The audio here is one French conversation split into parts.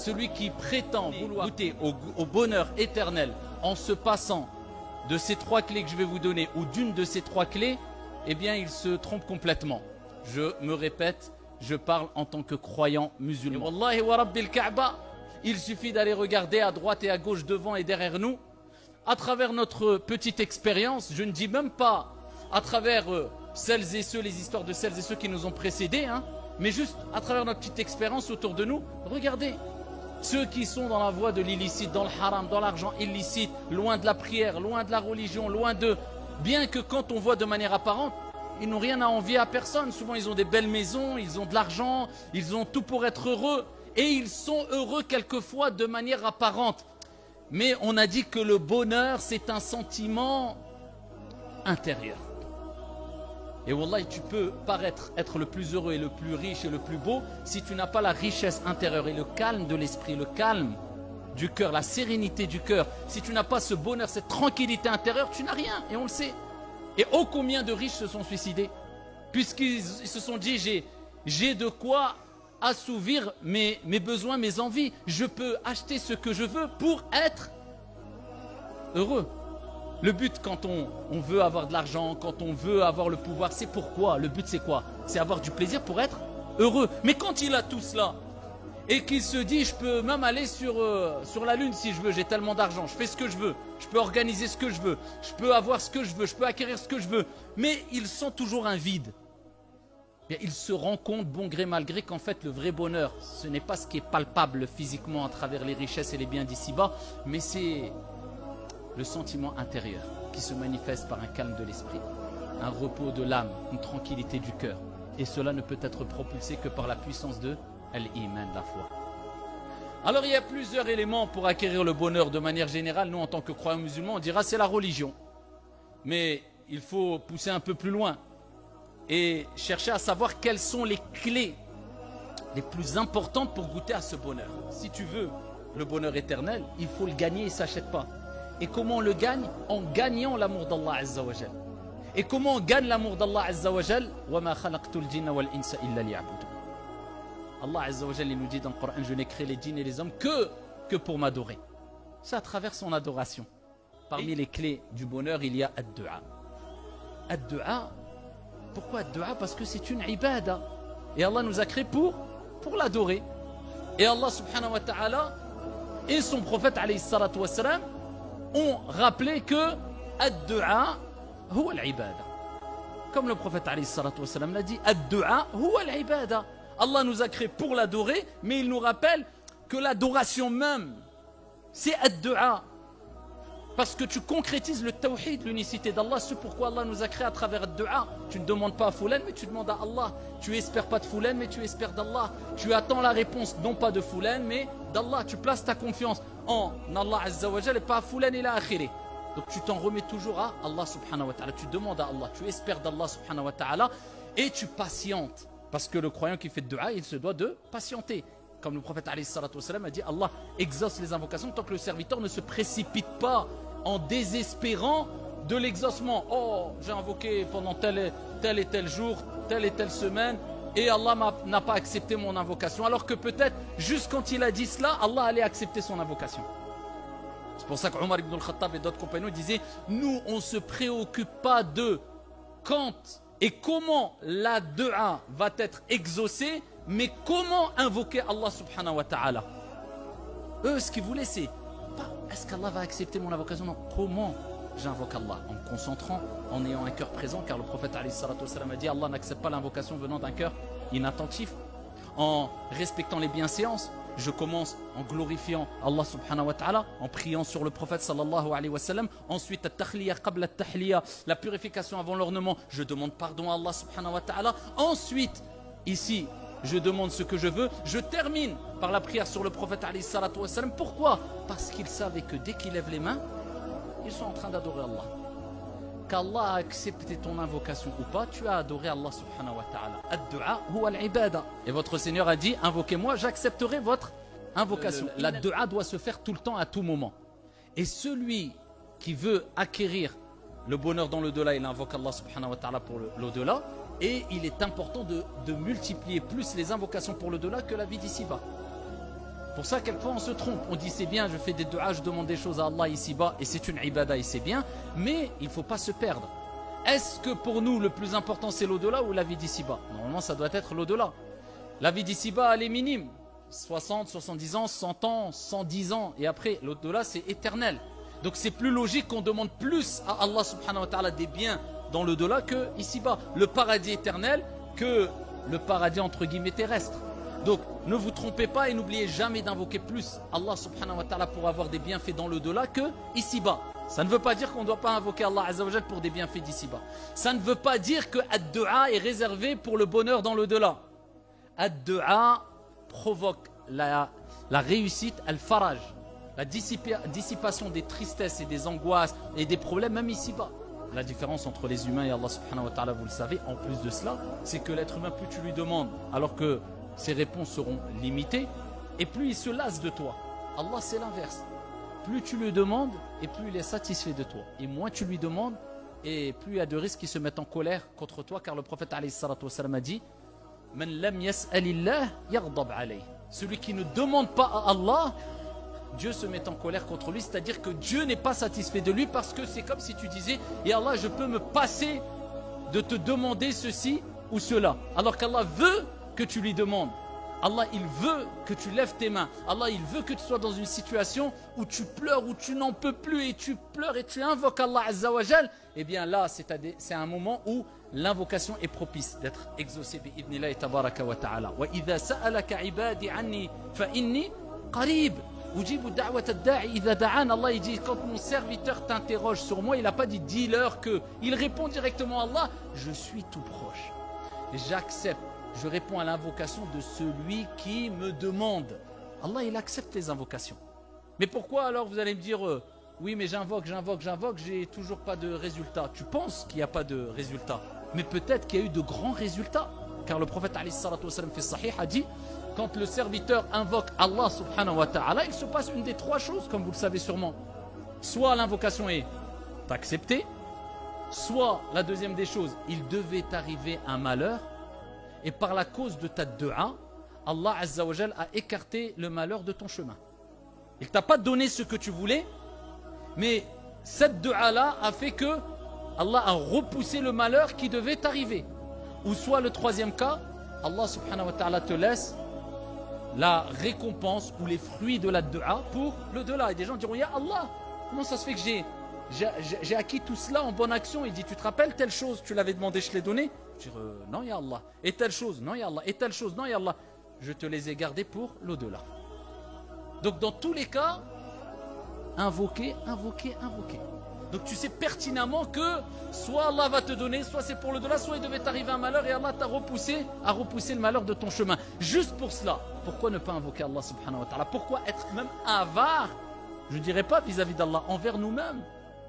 celui qui prétend vouloir goûter au bonheur éternel en se passant de ces 3 clés que je vais vous donner ou d'une de ces 3 clés, eh bien il se trompe complètement. Je me répète, je parle en tant que croyant musulman. Et wallahi wa rabbil Kaaba, il suffit d'aller regarder à droite et à gauche, devant et derrière nous, à travers notre petite expérience. Je ne dis même pas à travers celles et ceux, les histoires de celles et ceux qui nous ont précédés, hein, mais juste à travers notre petite expérience autour de nous. Regardez, ceux qui sont dans la voie de l'illicite, dans le haram, dans l'argent illicite, loin de la prière, loin de la religion, loin de... Bien que quand on voit de manière apparente, ils n'ont rien à envier à personne. Souvent, ils ont des belles maisons, ils ont de l'argent, ils ont tout pour être heureux. Et ils sont heureux quelquefois de manière apparente. Mais on a dit que le bonheur, c'est un sentiment intérieur. Et wallahi, tu peux paraître être le plus heureux et le plus riche et le plus beau si tu n'as pas la richesse intérieure et le calme de l'esprit, le calme du cœur, la sérénité du cœur. Si tu n'as pas ce bonheur, cette tranquillité intérieure, tu n'as rien, et on le sait. Et oh, combien de riches se sont suicidés, puisqu'ils se sont dit, j'ai de quoi assouvir mes besoins, mes envies. Je peux acheter ce que je veux pour être heureux. Le but quand on veut avoir de l'argent, quand on veut avoir le pouvoir, c'est pourquoi? Le but c'est quoi? C'est avoir du plaisir pour être heureux. Mais quand il a tout cela, et qu'il se dit, je peux même aller sur la lune si je veux, j'ai tellement d'argent, je fais ce que je veux, je peux organiser ce que je veux, je peux avoir ce que je veux, je peux acquérir ce que je veux. Mais il sent toujours un vide. Il se rend compte, bon gré mal gré, qu'en fait le vrai bonheur, ce n'est pas ce qui est palpable physiquement à travers les richesses et les biens d'ici-bas, mais c'est le sentiment intérieur qui se manifeste par un calme de l'esprit, un repos de l'âme, une tranquillité du cœur. Et cela ne peut être propulsé que par la puissance de l'iman, de la foi. Alors il y a plusieurs éléments pour acquérir le bonheur de manière générale. Nous en tant que croyants musulmans, on dira c'est la religion. Mais il faut pousser un peu plus loin et chercher à savoir quelles sont les clés les plus importantes pour goûter à ce bonheur. Si tu veux le bonheur éternel, il faut le gagner, il ne s'achète pas. Et comment on le gagne? En gagnant l'amour d'Allah Azza wa Jal. Et comment on gagne l'amour d'Allah Azza wa Jal? وَمَا خَلَقْتُ الْجِنَّ وَالْإِنسَ إِلَّا لِيَعْبُدُونِ. Allah Azza wa Jal, il nous dit dans le Coran, je n'ai créé les djinns et les hommes que pour m'adorer. C'est à travers son adoration. Parmi les clés du bonheur, il y a ad-du'a. Ad-du'a, pourquoi ad-du'a? Parce que c'est une ibada. Et Allah nous a créé pour l'adorer. Et Allah subhanahu wa ta'ala et son prophète alayhi salatu wa salam ont rappelé que ad-du'a huwa al-ibada. Comme le prophète alayhi salatu wa salam l'a dit, ad-du'a huwa al-ibada. Allah nous a créé pour l'adorer, mais il nous rappelle que l'adoration même, c'est ad-du'a. Parce que tu concrétises le tawhid, l'unicité d'Allah, c'est pourquoi Allah nous a créé à travers ad-du'a. Tu ne demandes pas à Foulan, mais tu demandes à Allah. Tu espères pas de Foulan, mais tu espères d'Allah. Tu attends la réponse, non pas de Foulan, mais d'Allah. Tu places ta confiance en Allah Azza wa Jal et pas à Foulan et la akhiri. Donc tu t'en remets toujours à Allah subhanahu wa ta'ala. Tu demandes à Allah, tu espères d'Allah subhanahu wa ta'ala et tu patientes. Parce que le croyant qui fait dua, il se doit de patienter. Comme le prophète alayhi salatu wa salam a dit, Allah exauce les invocations tant que le serviteur ne se précipite pas en désespérant de l'exaucement. Oh, j'ai invoqué pendant tel et tel jour, telle et telle semaine, et Allah n'a pas accepté mon invocation. Alors que peut-être, juste quand il a dit cela, Allah allait accepter son invocation. C'est pour ça qu'Omar ibn al-Khattab et d'autres compagnons disaient, nous on ne se préoccupe pas de quand et comment la dua va être exaucée, mais comment invoquer Allah subhanahu wa ta'ala. Eux, ce qu'ils voulaient, c'est pas est-ce qu'Allah va accepter mon invocation? Non, comment j'invoque Allah? En me concentrant, en ayant un cœur présent, car le prophète alayhi salatu wassalam a dit Allah n'accepte pas l'invocation venant d'un cœur inattentif. En respectant les bienséances, je commence en glorifiant Allah subhanahu wa ta'ala, en priant sur le prophète sallallahu alayhi wa sallam. Ensuite, at-takhliya qabla at-tahliya, la purification avant l'ornement, je demande pardon à Allah subhanahu wa ta'ala. Ensuite, ici, je demande ce que je veux. Je termine par la prière sur le prophète alayhi salatu wa sallam. Pourquoi? Parce qu'ils savaient que dès qu'ils lèvent les mains, ils sont en train d'adorer Allah. Qu'Allah a accepté ton invocation ou pas, tu as adoré Allah subhanahu wa ta'ala. Ad-du'a huwa al-ibada. Et votre Seigneur a dit, invoquez-moi, j'accepterai votre invocation. La du'a doit se faire tout le temps, à tout moment. Et celui qui veut acquérir le bonheur dans l'au-delà, il invoque Allah subhanahu wa ta'ala pour l'au-delà. Et il est important de multiplier plus les invocations pour l'au-delà que la vie d'ici-bas. Pour ça, quelquefois, on se trompe. On dit c'est bien, je fais des duas, je demande des choses à Allah ici-bas, et c'est une ibada et c'est bien, mais il ne faut pas se perdre. Est-ce que pour nous, le plus important, c'est l'au-delà ou la vie d'ici-bas? Normalement, ça doit être l'au-delà. La vie d'ici-bas, elle est minime. 60, 70 ans, 100 ans, 110 ans. Et après, l'au-delà, c'est éternel. Donc, c'est plus logique qu'on demande plus à Allah subhanahu wa ta'ala des biens dans l'au-delà que ici-bas. Le paradis éternel que le paradis, entre guillemets, terrestre. Donc, ne vous trompez pas et n'oubliez jamais d'invoquer plus Allah subhanahu wa ta'ala pour avoir des bienfaits dans l'au-delà que ici-bas. Ça ne veut pas dire qu'on ne doit pas invoquer Allah azza wa jal pour des bienfaits d'ici-bas. Ça ne veut pas dire que ad-du'a est réservé pour le bonheur dans l'au-delà. Ad-du'a provoque la réussite, al-faraj, la dissipation des tristesses et des angoisses et des problèmes même ici-bas. La différence entre les humains et Allah subhanahu wa ta'ala, vous le savez, en plus de cela, c'est que l'être humain, plus tu lui demandes, alors que ses réponses seront limitées, et plus il se lasse de toi. Allah, c'est l'inverse. Plus tu lui demandes, et plus il est satisfait de toi. Et moins tu lui demandes, et plus il y a de risques qui se mettent en colère contre toi, car le prophète alayhi salatu wassalam a dit « Man lam yas'alillah yaghdab alayh » Celui qui ne demande pas à Allah, Dieu se met en colère contre lui, c'est-à-dire que Dieu n'est pas satisfait de lui, parce que c'est comme si tu disais « Et Allah, je peux me passer de te demander ceci ou cela », alors qu'Allah veut que tu lui demandes. Allah, il veut que tu lèves tes mains. Allah, il veut que tu sois dans une situation où tu pleures, où tu n'en peux plus, et tu pleures et tu invoques Allah azza wa jal. Eh bien là, c'est un moment où l'invocation est propice d'être exaucée bi'idnillahi tabaraka wa ta'ala. Wa idha sa'alaka ibadi anni fa inni qarib. Ujibu da'wat ad-da'i idha da'an. Allah, il dit, quand mon serviteur t'interroge sur moi, il n'a pas dit dis-leur que. Il répond directement à Allah, je suis tout proche. J'accepte. Je réponds à l'invocation de celui qui me demande. Allah, il accepte les invocations. Mais pourquoi alors vous allez me dire oui, mais j'invoque, j'ai toujours pas de résultat. Tu penses qu'il n'y a pas de résultat, mais peut-être qu'il y a eu de grands résultats. Car le prophète alayhi salatu wassalam fi sahih a dit, quand le serviteur invoque Allah subhanahu wa ta'ala, il se passe une des trois choses, comme vous le savez sûrement. Soit l'invocation est acceptée, soit la deuxième des choses, il devait arriver un malheur, et par la cause de ta dua, Allah azza wa jal a écarté le malheur de ton chemin. Il ne t'a pas donné ce que tu voulais, mais cette dua-là a fait que Allah a repoussé le malheur qui devait t'arriver. Ou soit le troisième cas, Allah subhanahu wa ta'ala te laisse la récompense ou les fruits de la dua pour le delà. Et des gens diront, ya Allah, comment ça se fait que j'ai acquis tout cela en bonne action? Il dit, tu te rappelles telle chose, tu l'avais demandé, je l'ai donné? Je dis, non ya Allah. Et telle chose, non ya Allah. Et telle chose, non ya Allah. Je te les ai gardés pour l'au-delà. Donc dans tous les cas, invoquer. Donc tu sais pertinemment que soit Allah va te donner, soit c'est pour l'au-delà, soit il devait t'arriver un malheur et Allah t'a repoussé le malheur de ton chemin. Juste pour cela, pourquoi ne pas invoquer Allah subhanahu wa ta'ala? Pourquoi être même avare? Je ne dirais pas vis-à-vis d'Allah, envers nous-mêmes.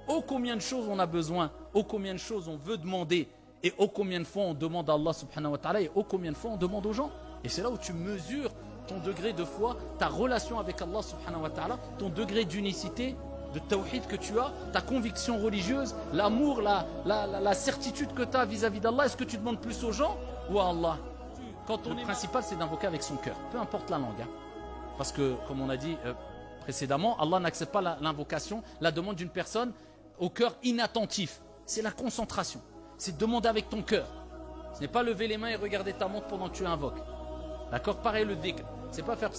Oh combien de choses on a besoin, oh combien de choses on veut demander, et oh combien de fois on demande à Allah subhanahu wa ta'ala, et oh combien de fois on demande aux gens. Et c'est là où tu mesures ton degré de foi, ta relation avec Allah subhanahu wa ta'ala, ton degré d'unicité, de tawhid que tu as, ta conviction religieuse, l'amour, la certitude que tu as vis-à-vis d'Allah. Est-ce que tu demandes plus aux gens ou à Allah? Le principal, c'est d'invoquer avec son cœur, peu importe la langue. Parce que, comme on a dit précédemment, Allah n'accepte pas l'invocation, la demande d'une personne au cœur inattentif. C'est la concentration. C'est demander avec ton cœur. Ce n'est pas lever les mains et regarder ta montre pendant que tu invoques. D'accord? Pareil le dhikr. C'est pas faire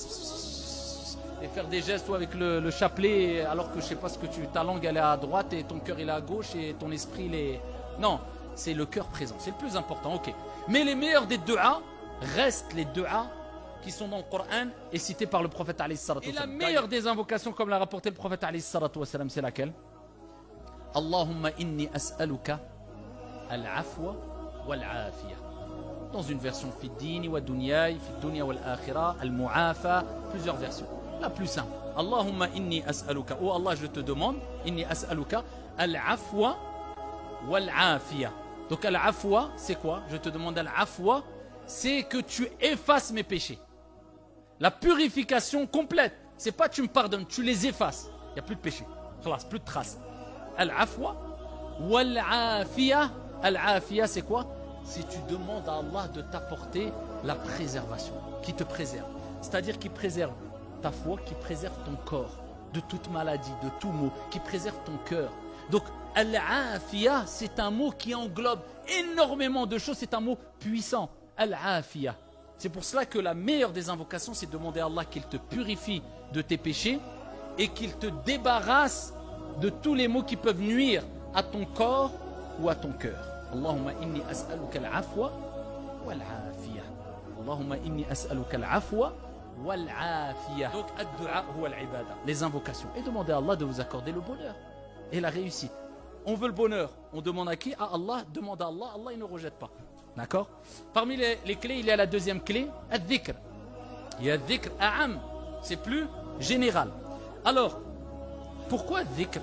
et faire des gestes ou avec le chapelet alors que je sais pas ce que ta langue elle est à droite et ton cœur il est à gauche et ton esprit il est... Non, c'est le cœur présent. C'est le plus important, ok. Mais les meilleurs des du'a restent les du'a qui sont dans le Coran et cités par le prophète alayhi salatu wassalam. Et la meilleure des invocations comme l'a rapporté le prophète alayhi salatu wassalam, c'est laquelle? Allahumma inni as'aluka al-afwa wal-afiyah. Dans une version fi dini wa dunyai, fi dunya wal akhirah, al-mu'afa, plusieurs versions. La plus simple. Allahumma inni as'aluka. Oh Allah, je te demande, inni as'aluka al-afwa wal-afiyah. Donc al-afwa, c'est quoi? Je te demande al-afwa, c'est que tu effaces mes péchés. La purification complète. C'est pas tu me pardonnes, tu les effaces. Il n'y a plus de péché. Khalas, plus de traces. Al-afwa wal-afiyah. Al-afiyah, c'est quoi? Si tu demandes à Allah de t'apporter la préservation, qui te préserve. C'est-à-dire qu'il préserve ta foi, qui préserve ton corps de toute maladie, de tout mot, qui préserve ton cœur. Donc, al-afiyah, c'est un mot qui englobe énormément de choses, c'est un mot puissant. Al-afiyah. C'est pour cela que la meilleure des invocations, c'est de demander à Allah qu'il te purifie de tes péchés et qu'il te débarrasse de tous les maux qui peuvent nuire à ton corps ou à ton cœur. Allahumma inni as'aluka al-afwa wal-afiyah. Allahumma inni as'aluka al-afwa wal-afiyah. Donc, ad-du'a huwa al-ibada. Les invocations. Et demandez à Allah de vous accorder le bonheur et la réussite. On veut le bonheur. On demande à qui? À Allah. Demande à Allah. Allah, il ne rejette pas. D'accord? Parmi les clés, il y a la deuxième clé, ad-dhikr. Il y a ad-dhikr a'am. C'est plus général. Alors, pourquoi ad-dhikr?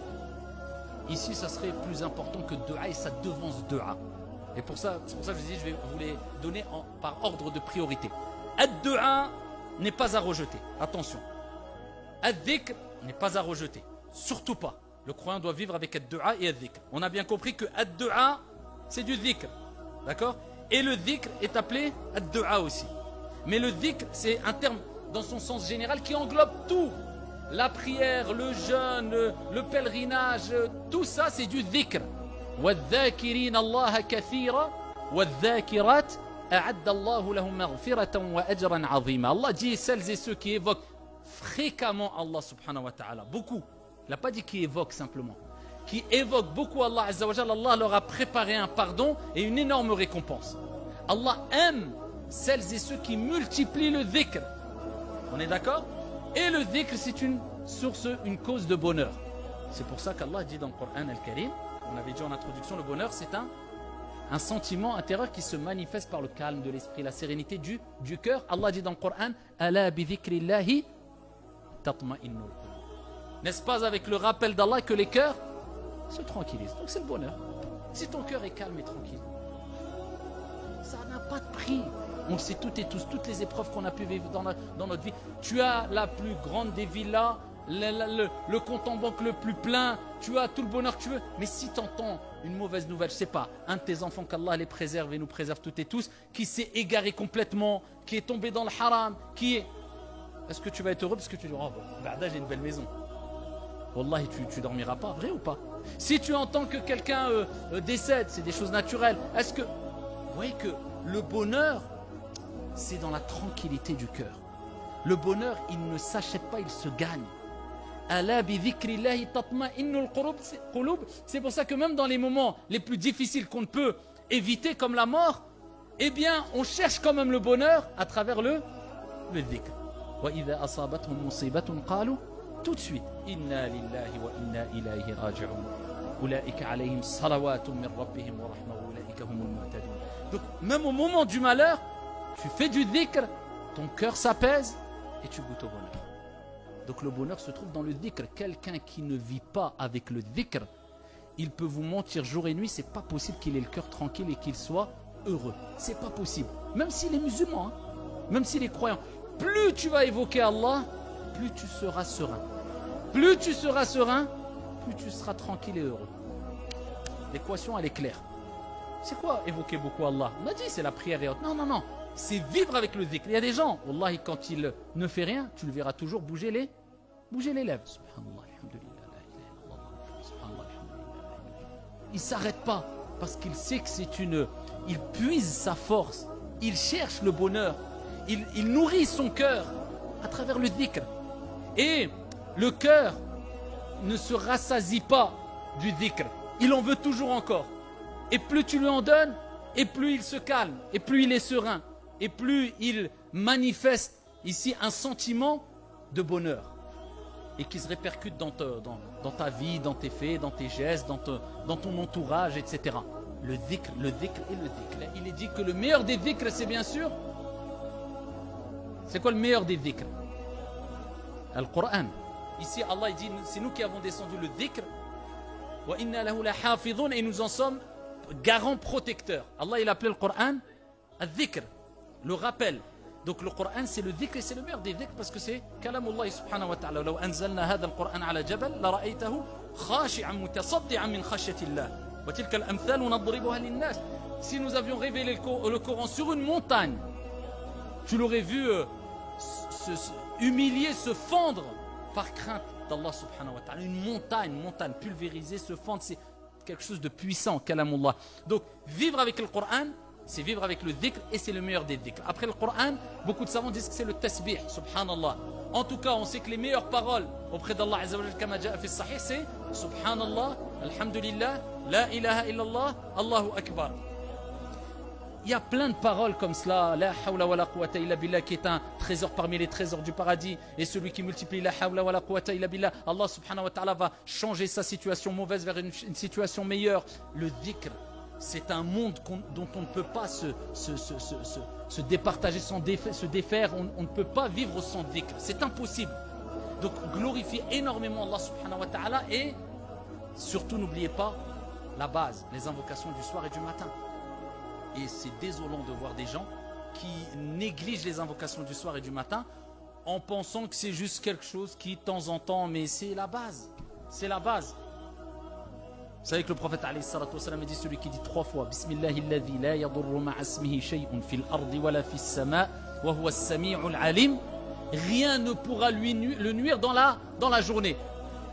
Ici, ça serait plus important que dua et ça devance dua. Et c'est pour ça que je dis, je vais vous les donner par ordre de priorité. Ad-dua n'est pas à rejeter. Attention. Ad-dhikr n'est pas à rejeter. Surtout pas. Le croyant doit vivre avec ad-dua et ad-dhikr. On a bien compris que ad-dua, c'est du dhikr. D'accord? Et le dhikr est appelé ad-dua aussi. Mais le dhikr, c'est un terme dans son sens général qui englobe tout. La prière, le jeûne, le pèlerinage, tout ça c'est du dhikr. وَالذَّاكِرِينَ اللَّهَ كَثِيرًا وَالذَّاكِرَاتِ أَعَدَّ اللَّهُ لَهُمْ مَغْفِرَةً وَأَجْرًا عَظِيمًا. Allah dit celles et ceux qui évoquent fréquemment Allah subhanahu wa ta'ala. Beaucoup. Il n'a pas dit qui évoquent simplement. Qui évoquent beaucoup Allah Azza wa Jalla, Allah leur a préparé un pardon et une énorme récompense. Allah aime celles et ceux qui multiplient le dhikr. On est d'accord? Et le dhikr, c'est une source, une cause de bonheur. C'est pour ça qu'Allah dit dans le Coran Al-Karim, on avait dit en introduction, le bonheur, c'est un sentiment intérieur qui se manifeste par le calme de l'esprit, la sérénité du cœur. Allah dit dans le Coran, Ala bi dhikrillahi tatma'innul qulub. N'est-ce pas avec le rappel d'Allah que les cœurs se tranquillisent? Donc c'est le bonheur. Si ton cœur est calme et tranquille, ça n'a pas de prix. On le sait toutes et tous, toutes les épreuves qu'on a pu vivre dans notre vie. Tu as la plus grande des villas, le compte en banque le plus plein, tu as tout le bonheur que tu veux. Mais si tu entends une mauvaise nouvelle, je ne sais pas, un de tes enfants, qu'Allah les préserve et nous préserve toutes et tous, qui s'est égaré complètement, qui est tombé dans le haram, est-ce que tu vas être heureux parce que tu dis, oh, bah, j'ai une belle maison. Wallahi, tu dormiras pas, vrai ou pas? Si tu entends que quelqu'un décède, c'est des choses naturelles. Est-ce que... Vous voyez que le bonheur, c'est dans la tranquillité du cœur. Le bonheur, il ne s'achète pas, il se gagne. Ala bi dhikrillahi tatma'innul qulub. C'est pour ça que même dans les moments les plus difficiles qu'on ne peut éviter, comme la mort, eh bien, on cherche quand même le bonheur à travers le dhikr. Wa idha asabathum musibatun qalu, tout de suite, inna lillahi wa inna ilayhi raji'un. Ulaika alayhim salawatun min rabbihim wa rahmah wa ulaika humul muhtadun. Donc, même au moment du malheur, tu fais du dhikr, ton cœur s'apaise et tu goûtes au bonheur. Donc le bonheur se trouve dans le dhikr. Quelqu'un qui ne vit pas avec le dhikr, il peut vous mentir jour et nuit, c'est pas possible qu'il ait le cœur tranquille et qu'il soit heureux. C'est pas possible. Même s'il est musulman, hein, même s'il est croyant. Plus tu vas évoquer Allah, plus tu seras serein. Plus tu seras serein, plus tu seras tranquille et heureux. L'équation, elle est claire. C'est quoi évoquer beaucoup Allah? On a dit c'est la prière et autres. Non, non, non. C'est vivre avec le dhikr. Il y a des gens, wallahi, quand il ne fait rien, tu le verras toujours bouger les lèvres. Subhanallah, alhamdulillah, la ilaha illallah, subhanallah, alhamdulillah. Il ne s'arrête pas parce qu'il sait que c'est une... Il puise sa force, il cherche le bonheur, il nourrit son cœur à travers le dhikr. Et le cœur ne se rassasie pas du dhikr. Il en veut toujours encore. Et plus tu lui en donnes, et plus il se calme, et plus il est serein, et plus il manifeste ici un sentiment de bonheur, et qui se répercute dans ta vie, dans tes faits, dans tes gestes, dans ton entourage, etc. Le dhikr et le dhikr. Il est dit que le meilleur des dhikrs, c'est bien sûr... C'est quoi le meilleur des dhikrs? Al-Qur'an. Ici, Allah il dit, c'est nous qui avons descendu le dhikr. Wa inna lahu la hafidhun, et nous en sommes garant protecteur. Allah il appelait le Coran al-dhikr, le rappel. Donc le Coran c'est le dhikr et c'est le meilleur des dhikrs parce que c'est kalamullah subhanahu wa ta'ala. Law anzalna hadha al-Quran ala jabal la ra'aytahu khashi'an mutasaddi'an min khashyati Allah. Wa tilka al-amthal nadribuha lin-nas. Si nous avions révélé le Coran sur une montagne, tu l'aurais vu humilier, se fendre par crainte d'Allah subhanahu wa ta'ala. Une montagne pulvérisée, se fendre, c'est quelque chose de puissant, kalamullah. Donc, vivre avec le Coran, c'est vivre avec le dhikr et c'est le meilleur des dhikrs. Après le Coran, beaucoup de savants disent que c'est le tasbih, subhanallah. En tout cas, on sait que les meilleures paroles auprès d'Allah Azza wa Jalla, kama ja'a fi sahih, c'est subhanallah, alhamdulillah, la ilaha illallah, Allahu akbar. Il y a plein de paroles comme cela, la hawla wa la quwwata illa billah, qui est un trésor parmi les trésors du paradis, et celui qui multiplie la hawla wa la quwwata illa billah, Allah subhanahu wa ta'ala va changer sa situation mauvaise vers une situation meilleure. Le dhikr, c'est un monde dont on ne peut pas se départager, se défaire, on ne peut pas vivre sans dhikr, c'est impossible. Donc glorifiez énormément Allah subhanahu wa ta'ala, et surtout n'oubliez pas la base, les invocations du soir et du matin. Et c'est désolant de voir des gens qui négligent les invocations du soir et du matin en pensant que c'est juste quelque chose qui, de temps en temps, mais c'est la base. C'est la base. Vous savez que le prophète alayhi salatu wassalam a dit, celui qui dit 3 fois Bismillahi alladhi la yadurru ma'a ismihi shay'un fil ardi wala fis sama' wa huwa as-sami'ul alim, rien ne pourra le nuire dans la journée.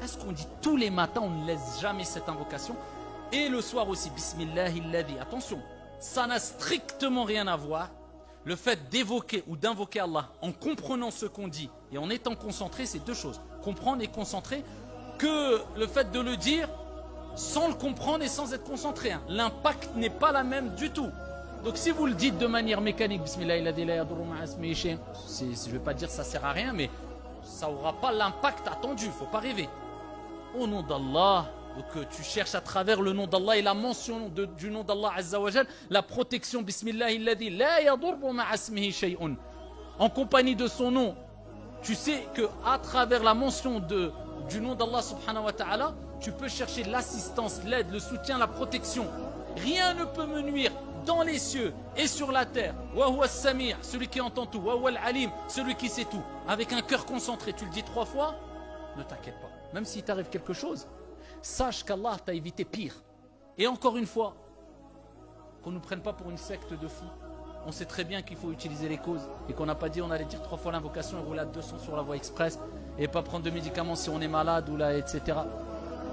Est-ce qu'on dit tous les matins, on ne laisse jamais cette invocation? Et le soir aussi, Bismillahi alladhi, attention, ça n'a strictement rien à voir. Le fait d'évoquer ou d'invoquer Allah en comprenant ce qu'on dit et en étant concentré, c'est deux choses. Comprendre et concentrer, que le fait de le dire sans le comprendre et sans être concentré. L'impact n'est pas la même du tout. Donc si vous le dites de manière mécanique, Bismillah, je ne vais pas dire ça sert à rien, mais ça n'aura pas l'impact attendu, il ne faut pas rêver. Au nom d'Allah, donc tu cherches à travers le nom d'Allah et la mention du nom d'Allah Azza wa Jal, la protection, Bismillahi alladhi la yadurru ma'a ismihi shay'un, en compagnie de son nom. Tu sais qu'à travers la mention du nom d'Allah subhanahu wa ta'ala, tu peux chercher l'assistance, l'aide, le soutien, la protection. Rien ne peut me nuire dans les cieux et sur la terre. Wa huwa as-sami', celui qui entend tout. Wa huwa al-alim, celui qui sait tout. Avec un cœur concentré, tu le dis 3 fois, ne t'inquiète pas. Même s'il t'arrive quelque chose, sache qu'Allah t'a évité pire. Et encore une fois, qu'on ne nous prenne pas pour une secte de fous. On sait très bien qu'il faut utiliser les causes et qu'on n'a pas dit on allait dire 3 fois l'invocation et rouler à 200 sur la voie express et pas prendre de médicaments si on est malade ou là, etc.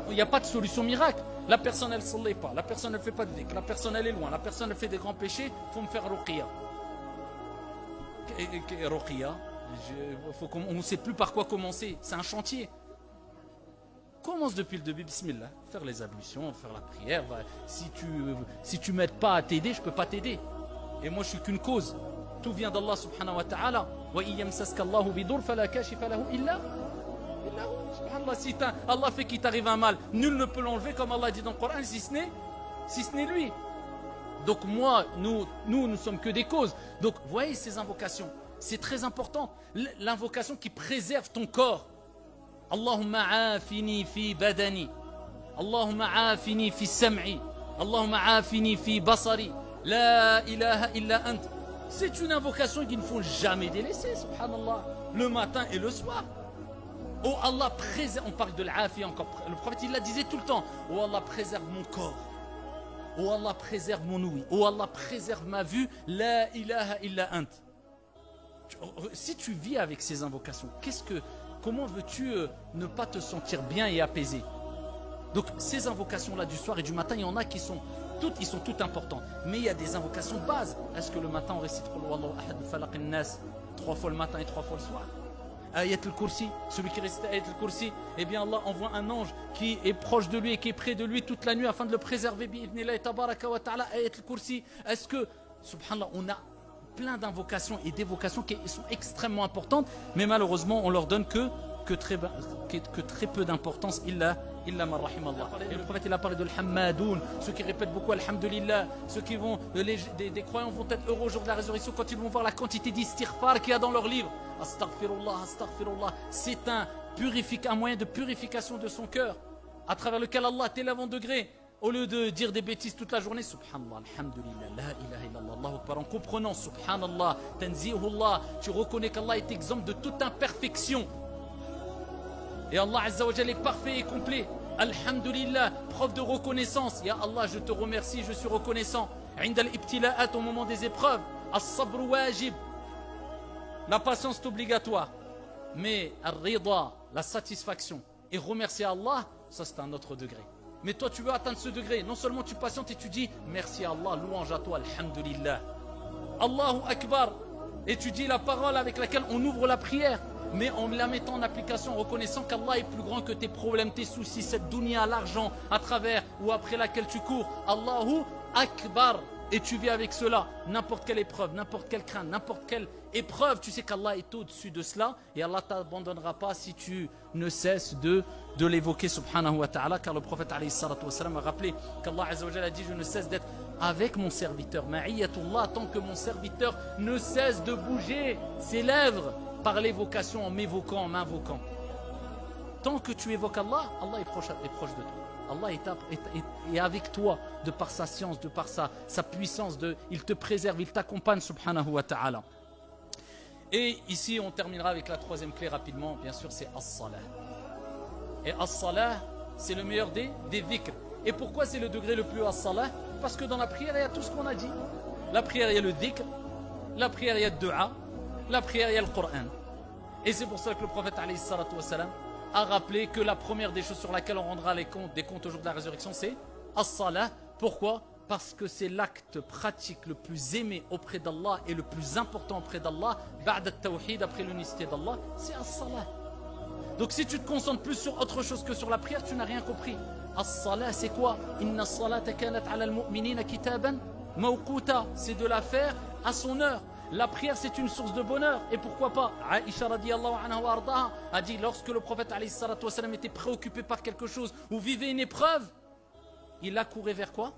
Il n'y a pas de solution miracle. La personne elle ne s'enlève pas, la personne elle ne fait pas de dhikr, la personne elle est loin, la personne elle fait des grands péchés, il faut me faire ruqya. Ruqya, on ne sait plus par quoi commencer, c'est un chantier. Commence depuis le début, bismillah, faire les ablutions, faire la prière. Si tu m'aides pas à t'aider, je ne peux pas t'aider. Et moi je suis qu'une cause. Tout vient d'Allah subhanahu wa ta'ala. Wa iyamsaska Allahu bidur fala kashifa lahu illa subhanallah, si Allah fait qu'il t'arrive un mal, nul ne peut l'enlever comme Allah dit dans le Coran, si ce n'est lui. Donc moi, nous ne sommes que des causes. Donc voyez ces invocations, c'est très important. L'invocation qui préserve ton corps. Allahumma afini fi badani, Allahumma afini fi sam'i, Allahumma afini fi basari, la ilaha illa ant. C'est une invocation qu'il ne faut jamais délaisser, subhanallah, le matin et le soir. Oh Allah préserve, on parle de l'afi encore, le prophète il la disait tout le temps. Oh Allah préserve mon corps, oh Allah préserve mon ouïe, oh Allah préserve ma vue, la ilaha illa ant. Si tu vis avec ces invocations, comment veux-tu ne pas te sentir bien et apaisé? Donc ces invocations là du soir et du matin, il y en a qui sont toutes importantes, mais il y a des invocations de base. Est-ce que le matin on récite Qul huwallahu ahad, falaq an-nas 3 fois le matin et 3 fois le soir? Ayat al-Kursi, celui qui récite Ayat al-Kursi, eh bien Allah envoie un ange qui est proche de lui et qui est près de lui toute la nuit afin de le préserver. Bi'idhnillahi tabaraka wa ta'ala, Ayat al-Kursi. Est-ce que, subhanallah, on a plein d'invocations et d'évocations qui sont extrêmement importantes, mais malheureusement on leur donne que très peu d'importance, illa man rahimallah. Et le prophète il a parlé de l'hammadoun, ceux qui répètent beaucoup alhamdulillah, ceux qui vont, des croyants vont être heureux au jour de la résurrection quand ils vont voir la quantité d'istighfar qu'il y a dans leur livre. Astaghfirullah, astaghfirullah. C'est un moyen de purification de son cœur, à travers lequel Allah t'élève en degré. Au lieu de dire des bêtises toute la journée, subhanallah, alhamdulillah, la ilaha illallah, Allahu akbar, en comprenant, subhanallah, tanzihullah, tu reconnais qu'Allah est exempt de toute imperfection. Et Allah Azza wa Jalla est parfait et complet. Alhamdulillah, preuve de reconnaissance. Ya Allah, je te remercie, je suis reconnaissant. Inda al-ibtila'at, au moment des épreuves. As-sabr wajib. La patience est obligatoire. Mais ar-rida, la satisfaction, et remercier Allah, ça c'est un autre degré. Mais toi tu veux atteindre ce degré, non seulement tu patientes et tu dis merci à Allah, louange à toi, alhamdulillah, Allahu Akbar, et tu dis la parole avec laquelle on ouvre la prière, mais en la mettant en application, en reconnaissant qu'Allah est plus grand que tes problèmes, tes soucis, cette dunya, l'argent à travers ou après laquelle tu cours. Allahu Akbar. Et tu vis avec cela, n'importe quelle épreuve, n'importe quelle crainte, n'importe quelle épreuve, tu sais qu'Allah est au-dessus de cela et Allah ne t'abandonnera pas si tu ne cesses de l'évoquer subhanahu wa ta'ala, car le prophète alayhi salatu wa salam a rappelé qu'Allah azza wa jalla a dit: je ne cesse d'être avec mon serviteur, ma'iyatullah, tant que mon serviteur ne cesse de bouger ses lèvres par l'évocation, en m'évoquant, en m'invoquant. Tant que tu évoques Allah, Allah est proche de toi. Allah est avec toi de par sa science, de par sa puissance, il te préserve, il t'accompagne subhanahu wa ta'ala. Et ici on terminera avec la troisième clé rapidement, bien sûr c'est as-salah. Et as-salah c'est le meilleur des dhikrs. Et pourquoi c'est le degré le plus haut as-salah? Parce que dans la prière il y a tout ce qu'on a dit. La prière il y a le dhikr, la prière il y a le dua, la prière il y a le Coran. Et c'est pour ça que le prophète alayhi salatu wa salam a rappelé que la première des choses sur laquelle on rendra des comptes au jour de la résurrection, c'est as-salah. Pourquoi? Parce que c'est l'acte pratique le plus aimé auprès d'Allah et le plus important auprès d'Allah, ba'da at-tawhid, après l'unicité d'Allah, c'est as-salah. Donc si tu te concentres plus sur autre chose que sur la prière, tu n'as rien compris. As-salah, c'est quoi? Inna as-salata kanat 'ala al-mu'minina kitaban mawquta, c'est de la faire à son heure. La prière c'est une source de bonheur. Et pourquoi pas, Aïcha radiyallahu anha wa ardaha a dit, lorsque le prophète alayhi salatu wa salam était préoccupé par quelque chose ou vivait une épreuve, il accourait vers quoi?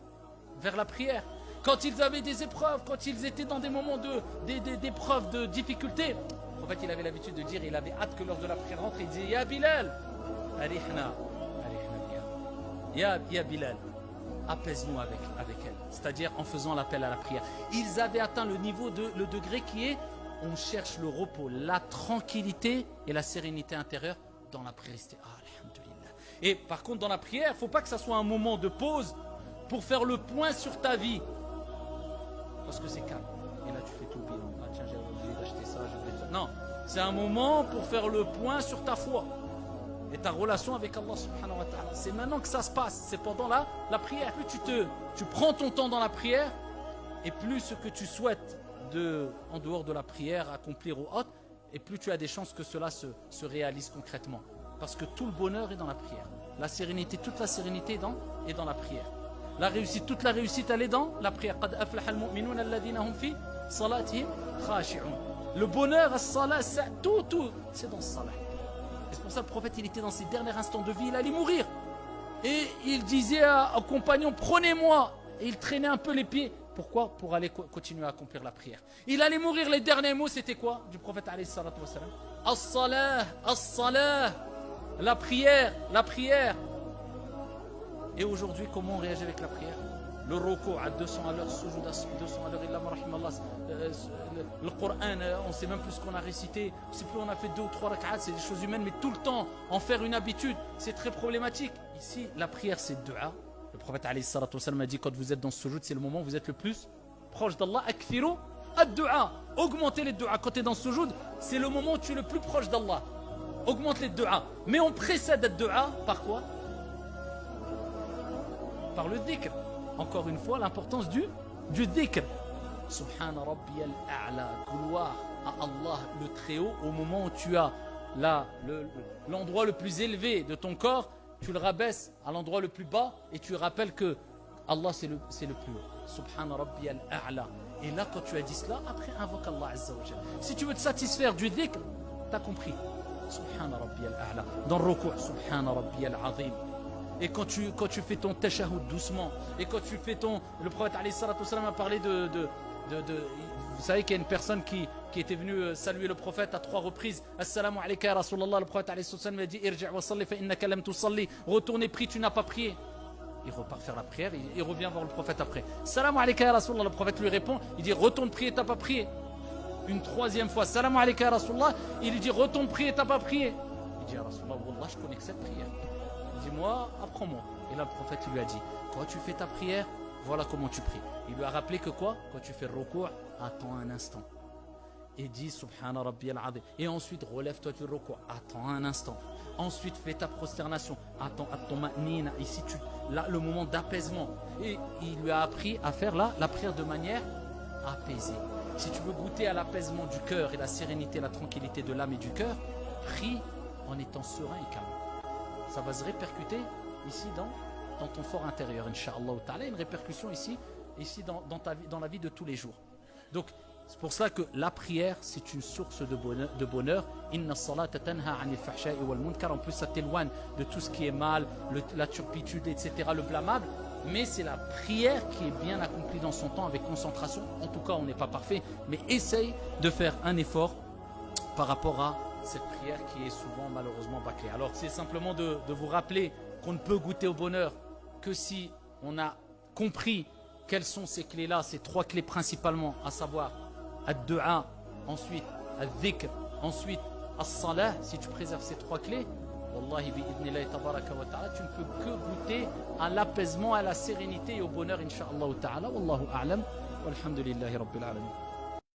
Vers la prière. Quand ils avaient des épreuves, quand ils étaient dans des moments d'épreuves, de difficultés, le prophète il avait l'habitude de dire, il avait hâte que lors de la prière rentre, il disait: Ya Bilal, arihna biha, ya Bilal, apaise-nous avec elle, c'est-à-dire en faisant l'appel à la prière. Ils avaient atteint le niveau le degré qui est, on cherche le repos, la tranquillité et la sérénité intérieure dans la prière. Alhamdulillah. Et par contre dans la prière, il ne faut pas que ça soit un moment de pause pour faire le point sur ta vie, parce que c'est calme. Et là tu fais tout le bilan. Ah tiens, j'ai oublié d'acheter ça, j'ai oublié ça. Non, c'est un moment pour faire le point sur ta foi et ta relation avec Allah subhanahu wa ta'ala. C'est maintenant que ça se passe, c'est pendant la prière. Plus tu prends ton temps dans la prière, et plus ce que tu souhaites en dehors de la prière accomplir ou autre, et plus tu as des chances que cela se réalise concrètement. Parce que tout le bonheur est dans la prière. La sérénité, toute la sérénité est dans la prière. La réussite, toute la réussite, elle est dans la prière. Qad aflaha al-mu'minuna alladhina hum fi salatihim khashi'un. Le bonheur, as-salat, tout, c'est dans le salat. Et c'est pour ça que le prophète, il était dans ses derniers instants de vie, il allait mourir. Et il disait au compagnon: prenez-moi. Et il traînait un peu les pieds. Pourquoi? Pour aller continuer à accomplir la prière. Il allait mourir, les derniers mots, c'était quoi du prophète alayhi salatu wa salam? As-salah, as-salah. La prière, la prière. Et aujourd'hui, comment on réagit avec la prière? Le ruku à 200 à l'heure, sujoud à 200 à l'heure, illa ma rahimallah, le Coran, on ne sait même plus ce qu'on a récité, on ne sait plus, on a fait 2 ou 3 rak'at, c'est des choses humaines, mais tout le temps, en faire une habitude, c'est très problématique. Ici, la prière, c'est dua. Le prophète alayhi salatu wa salam a dit, quand vous êtes dans ce sujoud, c'est le moment où vous êtes le plus proche d'Allah. Akthiru ad-dua. Augmentez les dua. Quand tu es dans ce sujoud, c'est le moment où tu es le plus proche d'Allah. Augmente les dua. Mais on précède ad-dua par quoi? Par le dhikr. Encore une fois, l'importance du dhikr. Subhana rabbiyal a'la, gloire à Allah le très haut. Au moment où tu as l'endroit le plus élevé de ton corps, tu le rabaisses à l'endroit le plus bas et tu rappelles que Allah c'est le plus haut. Subhana rabbiyal a'la. Et là, quand tu as dit cela, après invoque Allah azza wa jalla. Si tu veux te satisfaire du dhikr, t'as compris. Subhana rabbiyal a'la. Dans le ruku', Subhana rabbiyal azim. Et quand tu fais ton tashahhud doucement, et quand tu fais le prophète alayhi salatu wa salam a parlé vous savez qu'il y a une personne qui était venue saluer le prophète à 3 reprises. Assalamu alayka ya Rasulallah. Le prophète alayhi salatu wa salam a dit: irji' wa salli fa innaka lam tusalli. Retourne et prie, tu n'as pas prié. Il repart faire la prière, il revient voir le prophète après. Assalamu alayka ya Rasulallah. Le prophète lui répond, il dit: retourne prier, t'as pas prié. Une 3e fois, Assalamu alayka ya Rasulallah. Il lui dit: retourne prier, t'as pas prié. Il dit: ya Rasulallah, wallah, je connais que cette prière. Dis-moi, apprends-moi. Et là, le prophète il lui a dit: quand tu fais ta prière, voilà comment tu pries. Il lui a rappelé que quoi? Quand tu fais le ruku', attends un instant. et dis Subhana Rabbiyal Azim. Et ensuite, relève-toi du ruku. Attends un instant. Ensuite, fais ta prosternation. Attends, at-tuma'nina. Ici, là, le moment d'apaisement. Et il lui a appris à faire là, la prière de manière apaisée. Si tu veux goûter à l'apaisement du cœur et la sérénité, la tranquillité de l'âme et du cœur, prie en étant serein et calme. Ça va se répercuter ici dans ton fort intérieur, Inch'Allah ta'ala. Une répercussion ici dans la vie de tous les jours. Donc, c'est pour ça que la prière, c'est une source de bonheur. Inna salata tanha anil fahsha'i wal munkar. En plus, ça t'éloigne de tout ce qui est mal, la turpitude, etc., le blâmable. Mais c'est la prière qui est bien accomplie dans son temps avec concentration. En tout cas, on n'est pas parfait, mais essaye de faire un effort par rapport à cette prière qui est souvent malheureusement bâclée. Alors, c'est simplement de vous rappeler qu'on ne peut goûter au bonheur que si on a compris quelles sont ces clés-là, ces trois clés principalement, à savoir ad-du'a, ensuite ad-dhikr, ensuite as-salah. Si tu préserves ces trois clés, wallahi bi'idnillahi tabaraka wa ta'ala, tu ne peux que goûter à l'apaisement, à la sérénité et au bonheur, incha'Allah ta'ala. Wallahu a'lam, walhamdulillahi rabbil alamin.